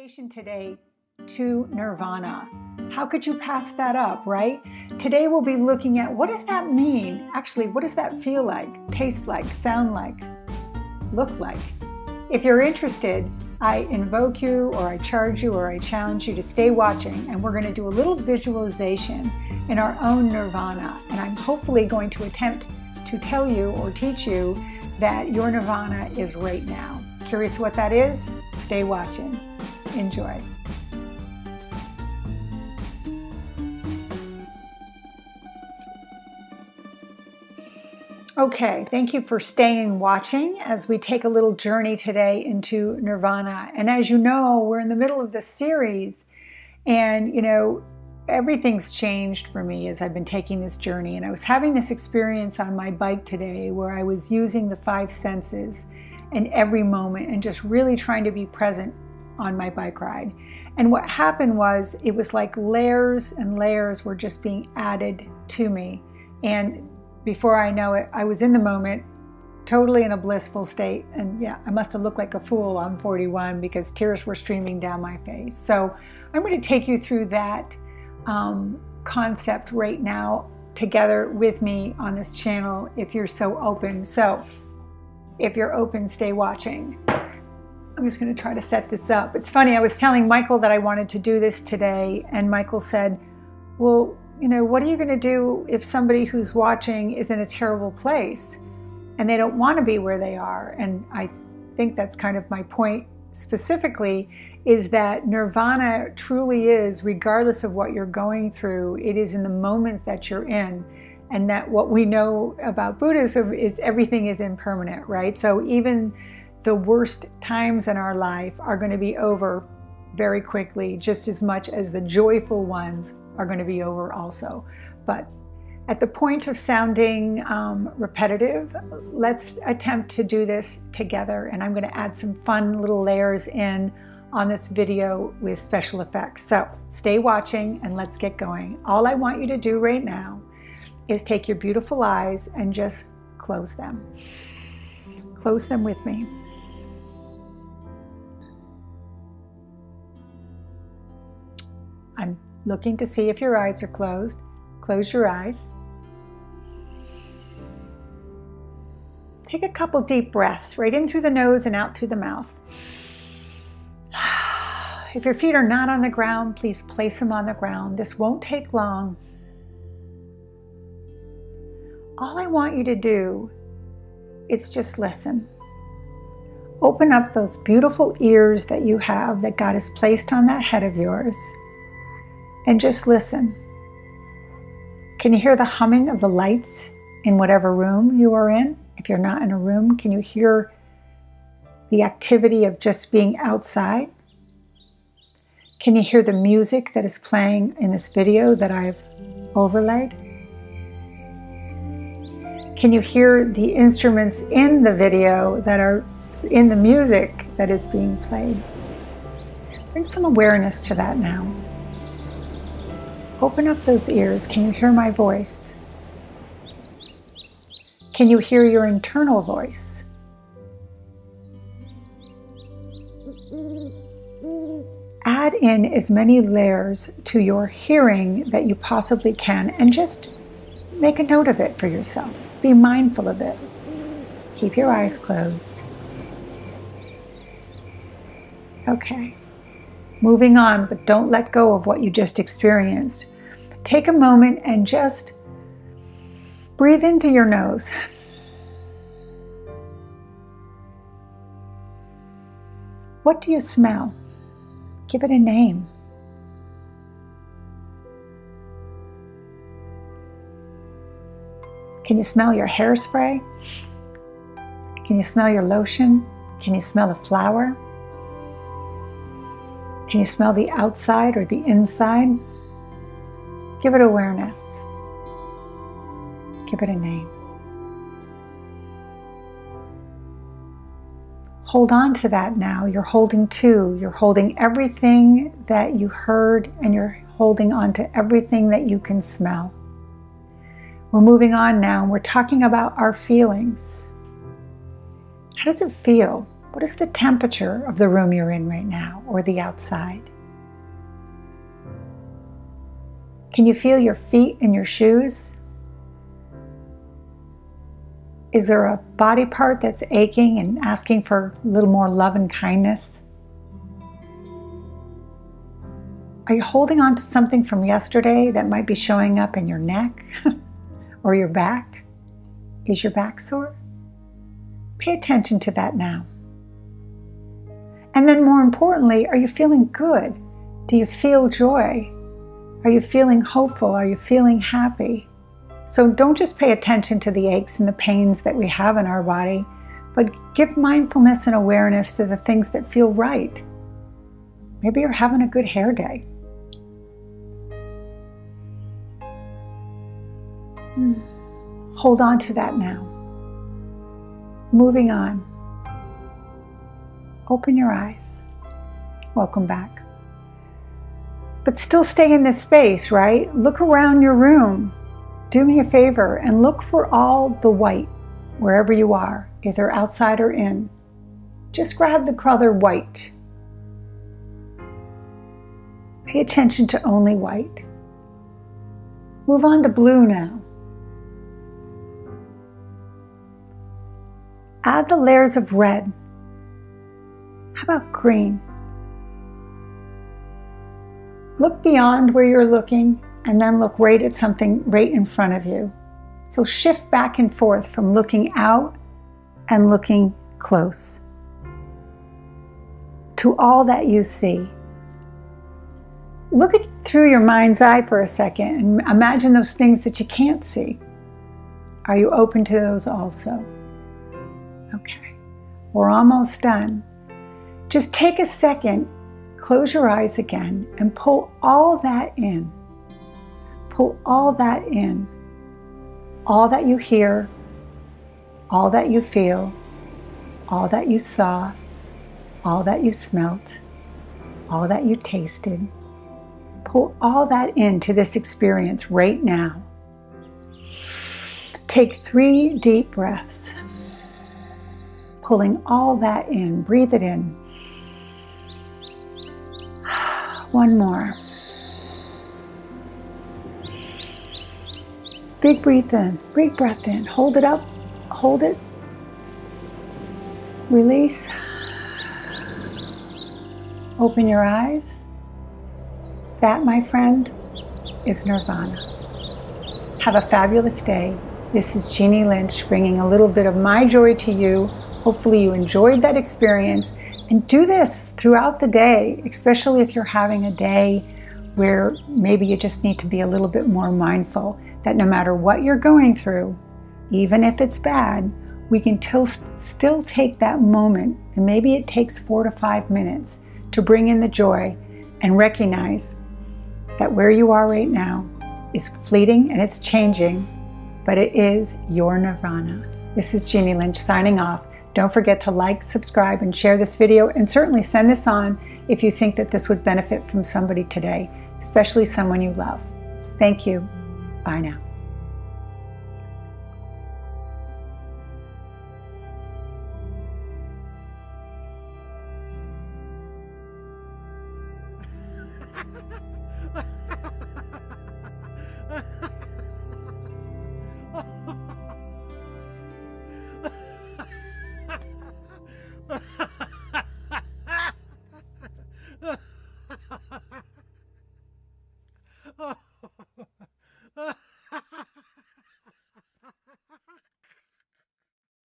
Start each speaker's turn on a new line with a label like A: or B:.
A: invitation today to nirvana. How could you pass that up, right? Today we'll be looking at what does that mean? Actually, what does that feel like, taste like, sound like, look like? If you're interested, I invoke you or I charge you or I challenge you to stay watching, and we're going to do a little visualization in our own nirvana. And I'm hopefully going to attempt to tell you or teach you that your nirvana is right now. Curious what that is? Stay watching. Enjoy. Okay, thank you for staying watching as we take a little journey today into nirvana. And as you know, we're in the middle of this series, and everything's changed for me as I've been taking this journey. And I was having this experience on my bike today where I was using the 5 senses in every moment and just really trying to be present on my bike ride. And what happened was, it was like layers and layers were just being added to me. And before I know it, I was in the moment, totally in a blissful state. And yeah, I must have looked like a fool on 41 because tears were streaming down my face. So I'm going to take you through that concept right now together with me on this channel if you're so open. So if you're open, stay watching. I'm just going to try to set this up. It's funny, I was telling Michael that I wanted to do this today, and Michael said, well, what are you going to do if somebody who's watching is in a terrible place and they don't want to be where they are? And I think that's kind of my point specifically, is that nirvana truly is, regardless of what you're going through, it is in the moment that you're in. And that what we know about Buddhism is everything is impermanent, right? So even the worst times in our life are going to be over very quickly, just as much as the joyful ones are going to be over also. But at the point of sounding repetitive, let's attempt to do this together. And I'm going to add some fun little layers in on this video with special effects. So stay watching and let's get going. All I want you to do right now is take your beautiful eyes and just close them. Close them with me. I'm looking to see if your eyes are closed. Close your eyes. Take a couple deep breaths, right in through the nose and out through the mouth. If your feet are not on the ground, please place them on the ground. This won't take long. All I want you to do is just listen. Open up those beautiful ears that you have, that God has placed on that head of yours, and just listen. Can you hear the humming of the lights in whatever room you are in? If you're not in a room, can you hear the activity of just being outside? Can you hear the music that is playing in this video that I've overlaid? Can you hear the instruments in the video that are in the music that is being played? Bring some awareness to that now. Open up those ears. Can you hear my voice? Can you hear your internal voice? Add in as many layers to your hearing that you possibly can, and just make a note of it for yourself. Be mindful of it. Keep your eyes closed. Okay. Moving on, but don't let go of what you just experienced. Take a moment and just breathe in through your nose. What do you smell? Give it a name. Can you smell your hairspray? Can you smell your lotion? Can you smell a flower? Can you smell the outside or the inside? Give it awareness. Give it a name. Hold on to that now. You're holding two. You're holding everything that you heard, and you're holding on to everything that you can smell. We're moving on now, and we're talking about our feelings. How does it feel What is the temperature of the room you're in right now or the outside? Can you feel your feet in your shoes? Is there a body part that's aching and asking for a little more love and kindness? Are you holding on to something from yesterday that might be showing up in your neck or your back? Is your back sore? Pay attention to that now. And then more importantly, are you feeling good? Do you feel joy? Are you feeling hopeful? Are you feeling happy? So don't just pay attention to the aches and the pains that we have in our body, but give mindfulness and awareness to the things that feel right. Maybe you're having a good hair day. Hold on to that now. Moving on. Open your eyes. Welcome back. But still stay in this space, right? Look around your room. Do me a favor and look for all the white wherever you are, either outside or in. Just grab the color white. Pay attention to only white. Move on to blue now. Add the layers of red. How about green? Look beyond where you're looking and then look right at something right in front of you. So shift back and forth from looking out and looking close to all that you see. Look through your mind's eye for a second and imagine those things that you can't see. Are you open to those also? Okay, we're almost done. Just take a second, close your eyes again, and pull all that in. Pull all that in. All that you hear, all that you feel, all that you saw, all that you smelt, all that you tasted. Pull all that into this experience right now. Take 3 deep breaths. Pulling all that in, breathe it in. One more. Big breath in, big breath in. Hold it up, hold it. Release. Open your eyes. That, my friend, is Nirvana. Have a fabulous day. This is Jeannie Lynch bringing a little bit of my joy to you. Hopefully you enjoyed that experience, and do this throughout the day, especially if you're having a day where maybe you just need to be a little bit more mindful that no matter what you're going through, even if it's bad, we can still take that moment, and maybe it takes 4 to 5 minutes to bring in the joy and recognize that where you are right now is fleeting and it's changing, but it is your Nirvana. This is Jeannie Lynch signing off. Don't forget to like, subscribe, and share this video, and certainly send this on if you think that this would benefit from somebody today, especially someone you love. Thank you. Bye now.
B: Oh.